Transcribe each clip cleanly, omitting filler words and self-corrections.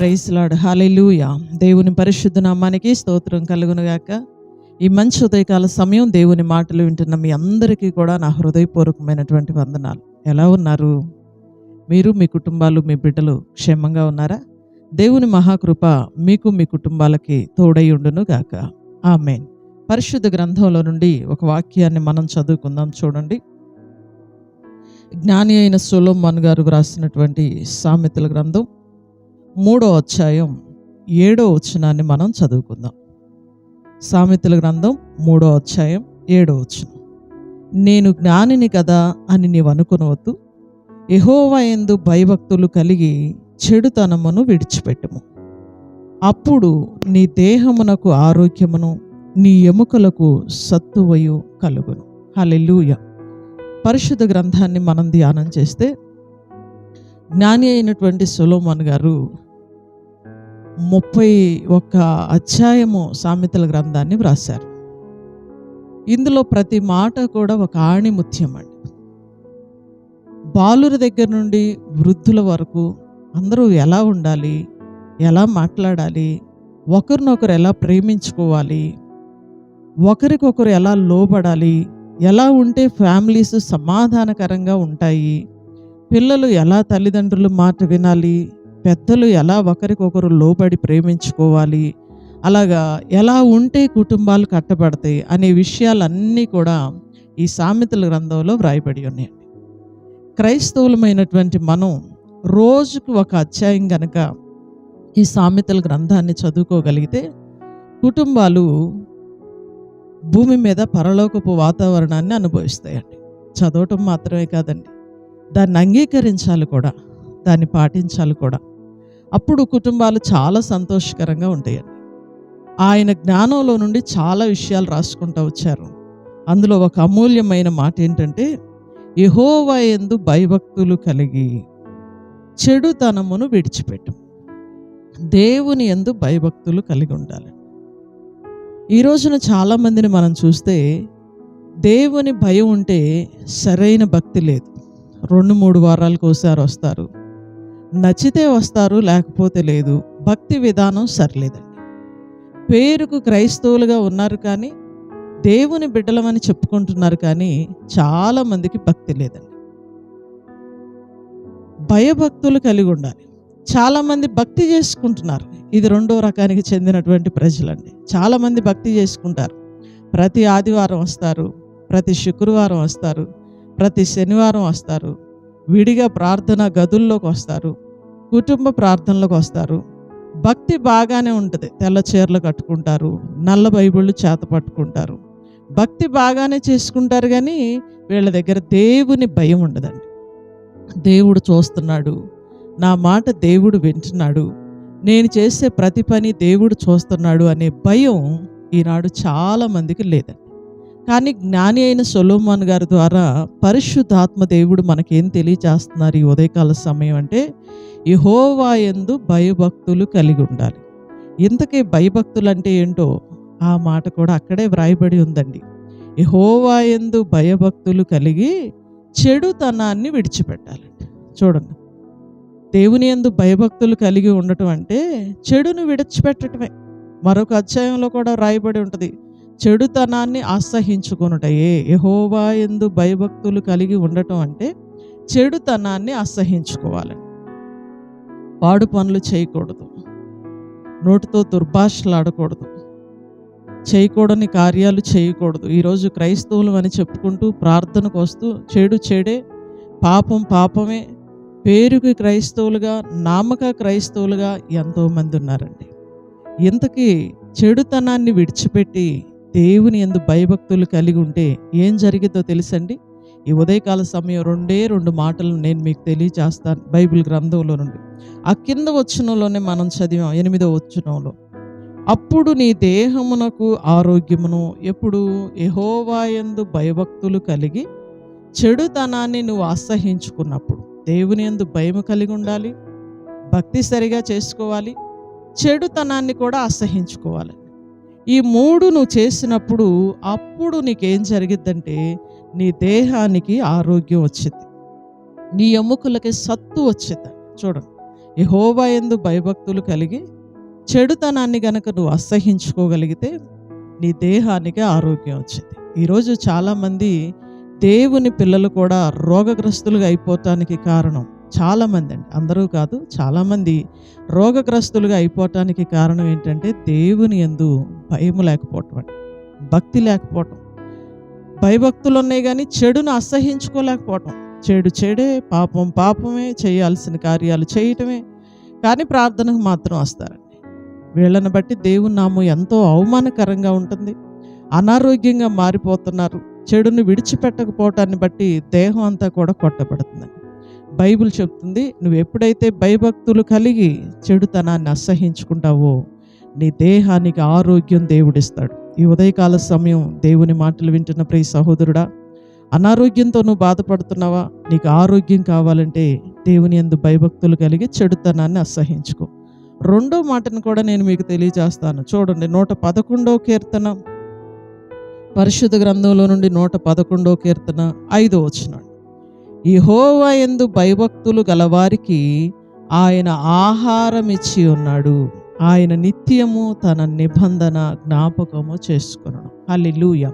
Praise lord, హల్లెలూయా. దేవుని పరిశుద్ధ నామానికి స్తోత్రం కలుగునుగాక. ఈ మంచి ఉదయకాల సమయం దేవుని మాటలు వింటున్న మీ అందరికీ కూడా నా హృదయపూర్వకమైనటువంటి వందనాలు. ఎలా ఉన్నారు? మీరు, మీ కుటుంబాలు, మీ బిడ్డలు క్షేమంగా ఉన్నారా? దేవుని మహాకృప మీకు, మీ కుటుంబాలకి తోడై ఉండును గాక. ఆమేన్. పరిశుద్ధ గ్రంథంలో నుండి ఒక వాక్యాన్ని మనం చదువుకుందాం. చూడండి, జ్ఞాని అయిన సొలొమోను గారు రాసినటువంటి సామెతల గ్రంథం 3వ అధ్యాయం 7వ వచనాన్ని మనం చదువుకుందాం. సామెతల గ్రంథం 3వ అధ్యాయం 7వ వచనం. నేను జ్ఞానిని కదా అని నీవు అనుకునవద్దు, యెహోవా యందు భయభక్తులు కలిగి చెడుతనమును విడిచిపెట్టుము. అప్పుడు నీ దేహమునకు ఆరోగ్యమును, నీ ఎముకలకు సత్తువయు కలుగును. హల్లెలూయా. పరిశుద్ధ గ్రంథాన్ని మనం ధ్యానం చేస్తే, జ్ఞాని అయినటువంటి సొలొమోను గారు 31 అధ్యాయము సామెతల గ్రంథాన్ని వ్రాశారు. ఇందులో ప్రతి మాట కూడా ఒక ఆణిముత్యం అండి. బాలుర దగ్గర నుండి వృద్ధుల వరకు అందరూ ఎలా ఉండాలి, ఎలా మాట్లాడాలి, ఒకరినొకరు ఎలా ప్రేమించుకోవాలి, ఒకరికొకరు ఎలా లోబడాలి, ఎలా ఉంటే ఫ్యామిలీస్ సమాధానకరంగా ఉంటాయి, పిల్లలు ఎలా తల్లిదండ్రుల మాట వినాలి, పెద్దలు ఎలా ఒకరికొకరు లోబడి ప్రేమించుకోవాలి, అలాగా ఎలా ఉంటే కుటుంబాలు కట్టబడతాయి అనే విషయాలన్నీ కూడా ఈ సామెతల గ్రంథంలో వ్రాయబడి ఉన్నాయండి. క్రైస్తవులమైనటువంటి మనం రోజుకు ఒక అధ్యాయం గనక ఈ సామెతల గ్రంథాన్ని చదువుకోగలిగితే కుటుంబాలు భూమి మీద పరలోకపు వాతావరణాన్ని అనుభవిస్తాయండి. చదవటం మాత్రమే కాదండి, దాన్ని అంగీకరించాలి కూడా, దాన్ని పాటించాలి కూడా. అప్పుడు కుటుంబాలు చాలా సంతోషకరంగా ఉంటాయండి. ఆయన జ్ఞానంలో నుండి చాలా విషయాలు రాసుకుంటూ వచ్చారు. అందులో ఒక అమూల్యమైన మాట ఏంటంటే, యెహోవా యందు భయభక్తులు కలిగి చెడుతనమును విడిచిపెట్టు. దేవుని యందు భయభక్తులు కలిగి ఉండాలి. ఈ రోజున చాలామందిని మనం చూస్తే దేవుని భయం ఉంటే సరైన భక్తి లేదు. 2-3 వారాలకు ఒకసారి వస్తారు, నచ్చితే వస్తారు, లేకపోతే లేదు. భక్తి విధానం సరిలేదండి. పేరుకు క్రైస్తవులుగా ఉన్నారు కానీ దేవుని బిడ్డలమని చెప్పుకుంటున్నారు కానీ చాలామందికి భక్తి లేదండి. భయభక్తులు కలిగి ఉండాలి. చాలామంది భక్తి చేసుకుంటున్నారు. ఇది 2వ రకానికి చెందినటువంటి ప్రజలండి. చాలామంది భక్తి చేసుకుంటారు. ప్రతి ఆదివారం వస్తారు, ప్రతి శుక్రవారం వస్తారు, ప్రతి శనివారం వస్తారు, విడిగా ప్రార్థన గదుల్లోకి వస్తారు, కుటుంబ ప్రార్థనలకు వస్తారు. భక్తి బాగానే ఉంటుంది. తెల్ల చీరలు కట్టుకుంటారు, నల్ల బైబిళ్ళు చేత పట్టుకుంటారు, భక్తి బాగానే చేసుకుంటారు. కానీ వీళ్ళ దగ్గర దేవుని భయం ఉండదండి. దేవుడు చూస్తున్నాడు, నా మాట దేవుడు వింటున్నాడు, నేను చేసే ప్రతి పని దేవుడు చూస్తున్నాడు అనే భయం ఈనాడు చాలామందికి లేదండి. కానీ జ్ఞాని అయిన సొలొమోను గారి ద్వారా పరిశుద్ధాత్మ దేవుడు మనకేం తెలియజేస్తున్నారు ఈ ఉదయకాల సమయం అంటే, యెహోవా యందు భయభక్తులు కలిగి ఉండాలి. ఇంతకీ భయభక్తులు అంటే ఏంటో ఆ మాట కూడా అక్కడే వ్రాయబడి ఉందండి. యెహోవా యందు భయభక్తులు కలిగి చెడుతనాన్ని విడిచిపెట్టాలండి. చూడండి, దేవుని యందు భయభక్తులు కలిగి ఉండటం అంటే చెడును విడిచిపెట్టడమే. మరొక అధ్యాయంలో కూడా రాయబడి ఉంటుంది, చెడుతనాన్ని అసహించుకొనుటయే. యెహోవా యందు భయభక్తులు కలిగి ఉండటం అంటే చెడుతనాన్ని అసహించుకోవాలని. పాడు పనులు చేయకూడదు, నోటితో దుర్భాషలు ఆడకూడదు, చేయకూడని కార్యాలు చేయకూడదు. ఈరోజు క్రైస్తవులు అని చెప్పుకుంటూ ప్రార్థనకు వస్తూ చెడు చెడే, పాపం పాపమే, పేరుకి క్రైస్తవులుగా, నామక క్రైస్తవులుగా ఎంతోమంది ఉన్నారండి. ఇంతకీ చెడుతనాన్ని విడిచిపెట్టి దేవుని యందు భయభక్తులు కలిగి ఉంటే ఏం జరిగిద్దో తెలుసండి. ఈ ఉదయకాల సమయం 2 మాటలు నేను మీకు తెలియజేస్తాను బైబిల్ గ్రంథంలో నుండి. ఆ కింద వచనంలోనే మనం చదివాం, 8వ వచనంలో. అప్పుడు నీ దేహమునకు ఆరోగ్యమును, ఎప్పుడు యెహోవా యందు భయభక్తులు కలిగి చెడుతనాన్ని నువ్వు అసహించుకున్నప్పుడు. దేవుని యందు భయం కలిగి ఉండాలి, భక్తి సరిగా చేసుకోవాలి, చెడుతనాన్ని కూడా అసహించుకోవాలి. ఈ 3 నువ్వు చేసినప్పుడు అప్పుడు నీకేం జరిగిద్దంటే నీ దేహానికి ఆరోగ్యం వచ్చింది, నీ ఎముకలకి సత్తు వచ్చింది. చూడండి, యెహోవా యందు భయభక్తులు కలిగి చెడుతనాన్ని గనక నువ్వు అసహించుకోగలిగితే నీ దేహానికి ఆరోగ్యం వచ్చింది. ఈరోజు చాలామంది దేవుని పిల్లలు కూడా రోగగ్రస్తులుగా అయిపోవటానికి కారణం, చాలామంది అండి, అందరూ కాదు, చాలామంది రోగగ్రస్తులుగా అయిపోవటానికి కారణం ఏంటంటే దేవుని యందు భయం లేకపోవటం అండి, భక్తి లేకపోవటం. భయభక్తులు ఉన్నాయి కానీ చెడును అసహించుకోలేకపోవటం. చెడు చెడే, పాపం పాపమే, చేయాల్సిన కార్యాలు చేయటమే, కానీ ప్రార్థనకు మాత్రం వస్తారండి. వీళ్ళని బట్టి దేవుని నామం ఎంతో అవమానకరంగా ఉంటుంది. అనారోగ్యంగా మారిపోతున్నారు. చెడును విడిచిపెట్టకపోవటాన్ని బట్టి దేహం అంతా కూడా కొట్టబడుతుందండి. బైబిల్ చెప్తుంది, నువ్వు ఎప్పుడైతే భయభక్తులు కలిగి చెడుతనాన్ని అసహించుకుంటావో నీ దేహానికి ఆరోగ్యం దేవుడిస్తాడు. ఈ ఉదయకాల సమయం దేవుని మాటలు వింటున్న ప్రియ సహోదరుడా, అనారోగ్యంతో నువ్వు బాధపడుతున్నావా? నీకు ఆరోగ్యం కావాలంటే దేవుని యందు భయభక్తులు కలిగి చెడుతనాన్ని అసహించుకో. రెండో మాటను కూడా నేను మీకు తెలియజేస్తాను. చూడండి, 111వ కీర్తన, పరిశుద్ధ గ్రంథంలో నుండి 111వ కీర్తన 5వ వచనం. యెహోవా యందు భయభక్తులు గలవారికి ఆయన ఆహారం ఇచ్చి ఉన్నాడు, ఆయన నిత్యము తన నిబంధన జ్ఞాపకము చేసుకొనును. హల్లెలూయా.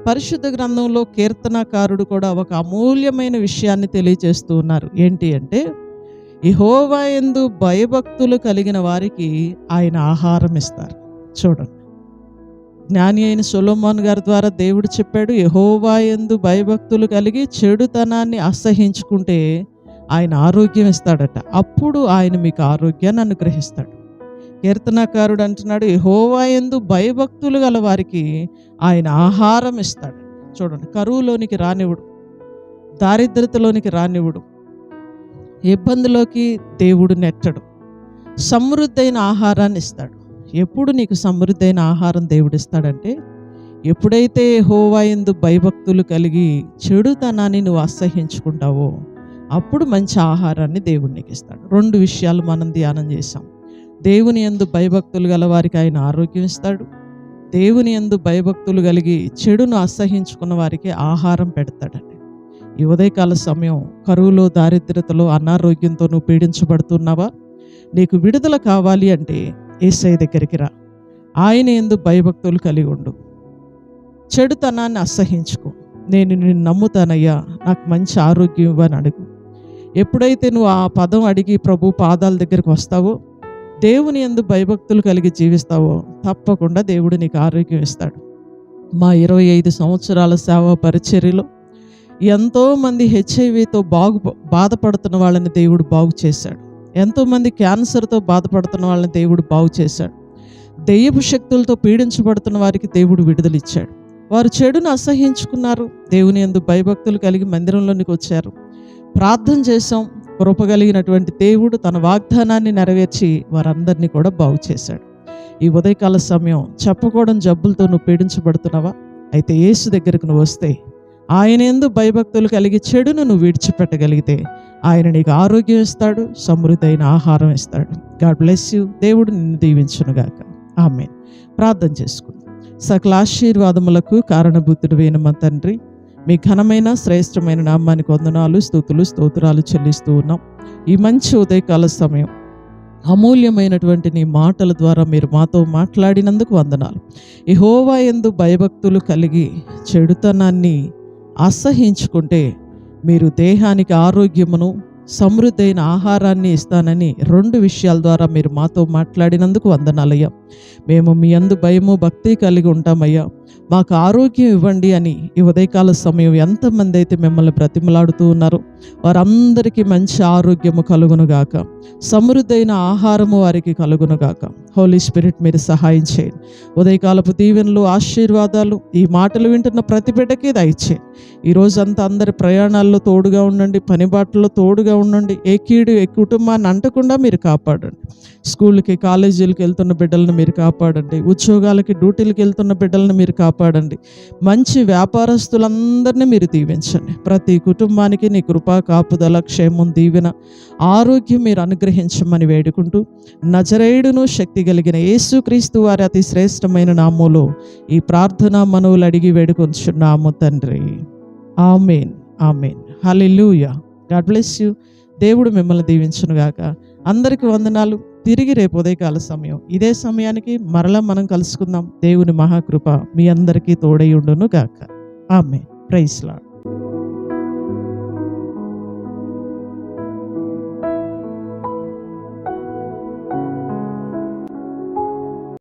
పరిశుద్ధ గ్రంథంలో కీర్తనకారుడు కూడా ఒక అమూల్యమైన విషయాన్ని తెలియజేస్తూ ఉన్నారు. ఏంటి అంటే, యెహోవా యందు భయభక్తులు కలిగిన వారికి ఆయన ఆహారం ఇస్తారు. చూడండి, జ్ఞాని అయిన సొలొమోను గారి ద్వారా దేవుడు చెప్పాడు, యెహోవా యందు భయభక్తులు కలిగి చెడుతనాన్ని అసహించుకుంటే ఆయన ఆరోగ్యం ఇస్తాడట. అప్పుడు ఆయన మీకు ఆరోగ్యాన్ని అనుగ్రహిస్తాడు. కీర్తనకారుడు అంటున్నాడు, యెహోవా యందు భయభక్తులు గల వారికి ఆయన ఆహారం ఇస్తాడు. చూడండి, కరువులోనికి రానివ్వడు, దారిద్రతలోనికి రానివ్వడు, ఇబ్బందిలోకి దేవుడు నెట్టడు, సమృద్ధైన ఆహారాన్ని ఇస్తాడు. ఎప్పుడు నీకు సమృద్ధైన ఆహారం దేవుడు ఇస్తాడంటే, ఎప్పుడైతే యెహోవా యందు భయభక్తులు కలిగి చెడుతనాన్ని నువ్వు అసహించుకుంటావో అప్పుడు మంచి ఆహారాన్ని దేవుడు నీకు ఇస్తాడు. రెండు విషయాలు మనం ధ్యానం చేశాం. దేవుని యందు భయభక్తులు గల వారికి ఆయన ఆరోగ్యం ఇస్తాడు. దేవుని యందు భయభక్తులు కలిగి చెడును అసహించుకున్న వారికి ఆహారం పెడతాడండి. ఈ ఉదయకాల సమయం కరువులో, దారిద్రతలో, అనారోగ్యంతో నువ్వు పీడించబడుతున్నావా? నీకు విడుదల కావాలి అంటే యేసయ్య దగ్గరికి రా. ఆయన యందు భయభక్తులు కలిగి ఉండు. చెడుతనాన్ని అసహించుకో. నేను నిన్ను నమ్ముతానయ్యా, నాకు మంచి ఆరోగ్యం ఇవ్వని అడుగు. ఎప్పుడైతే నువ్వు ఆ పదం అడిగి ప్రభు పాదాల దగ్గరికి వస్తావో, దేవుని యందు భయభక్తులు కలిగి జీవిస్తావో తప్పకుండా దేవుడు నీకు ఆరోగ్యం ఇస్తాడు. మా 25 సంవత్సరాల సేవా పరిచర్యలో ఎంతోమంది హెచ్ఐవితో బాధపడుతున్న వాళ్ళని దేవుడు బాగు చేశాడు. ఎంతోమంది క్యాన్సర్తో బాధపడుతున్న వాళ్ళని దేవుడు బాగు చేశాడు. దెయ్యపు శక్తులతో పీడించబడుతున్న వారికి దేవుడు విడుదలిచ్చాడు. వారు చెడును అసహించుకున్నారు, దేవుని యందు భయభక్తులు కలిగి మందిరంలోనికి వచ్చారు, ప్రార్థన చేశాం. కృపగలిగినటువంటి దేవుడు తన వాగ్దానాన్ని నెరవేర్చి వారందరినీ కూడా బాగు చేశాడు. ఈ ఉదయకాల సమయం చెప్పకూడని జబ్బులతో నువ్వు పీడించబడుతున్నావా? అయితే యేసు దగ్గరకు నువ్వు వస్తే, ఆయన యందు భయభక్తులు కలిగి చెడును నువ్వు విడిచిపెట్టగలిగితే ఆయన నీకు ఆరోగ్యం ఇస్తాడు, సమృద్ధైన ఆహారం ఇస్తాడు. God bless you. దేవుడు నిన్ను దీవించునుగాక. ఆమేన్. ప్రార్థన చేసుకుందాం. సకల ఆశీర్వాదములకు కారణభూతుడైన మా తండ్రి, మీ ఘనమైన శ్రేష్టమైన నామానికి వందనాలు, స్తుతులు, స్తోత్రాలు చెల్లిస్తూ ఉన్నాం. ఈ మంచి ఉదయకాల సమయం అమూల్యమైనటువంటి నీ మాటల ద్వారా మీరు మాతో మాట్లాడినందుకు వందనాలు. యెహోవా యందు భయభక్తులు కలిగి చెడుతనాన్ని అసహించుకుంటే మీరు దేహానికి ఆరోగ్యమును, సమృద్ధైన ఆహారాన్ని ఇస్తానని రెండు విషయాల ద్వారా మీరు మాతో మాట్లాడినందుకు వందనాలయ్యా. మేము మీ యందు భయము, భక్తి కలిగి ఉంటామయ్యా. మాకు ఆరోగ్యం ఇవ్వండి అని ఈ ఉదయకాల సమయం ఎంతమంది అయితే మిమ్మల్ని బ్రతిమలాడుతూ ఉన్నారో వారందరికీ మంచి ఆరోగ్యము కలుగునుగాక, సమృద్ధైన ఆహారము వారికి కలుగునుగాక. హోలీ స్పిరిట్ మీరు సహాయం చేయండి. ఉదయకాలపు దీవెనలు, ఆశీర్వాదాలు ఈ మాటలు వింటున్న ప్రతి బిడ్డకి దయచేయండి. ఈరోజంతా అందరి ప్రయాణాల్లో తోడుగా ఉండండి, పనిబాట్లలో తోడుగా ఉండండి. ఏ కీడు ఏ కుటుంబాన్ని అంటకుండా మీరు కాపాడండి. స్కూళ్ళకి, కాలేజీలకు వెళ్తున్న బిడ్డలను మీరు కాపాడండి. ఉద్యోగాలకి, డ్యూటీలకు వెళ్తున్న బిడ్డలను మీరు కాపాడండి. మంచి వ్యాపారస్తులందరినీ మీరు దీవించండి. ప్రతి కుటుంబానికి నీ కృపా, కాపుదల, క్షేమం, దీవెన, ఆరోగ్యం మీరు అనుగ్రహించమని వేడుకుంటూ నజరేయుడును శక్తి కలిగిన యేసుక్రీస్తు వారి అతి శ్రేష్టమైన నామములో ఈ ప్రార్థన మనవులు అడిగి వేడుకొంచున్నాము తండ్రి. ఆమేన్. ఆమేన్. హల్లెలూయా. God bless you. దేవుడు మిమ్మల్ని దీవించునుగాక. అందరికీ వందనాలు. తిరిగి రేపు ఉదయకాల సమయం ఇదే సమయానికి మరలా మనం కలుసుకుందాం. దేవుని మహాకృప మీ అందరికీ తోడై ఉండును గాక. ఆమేన్. Praise lord.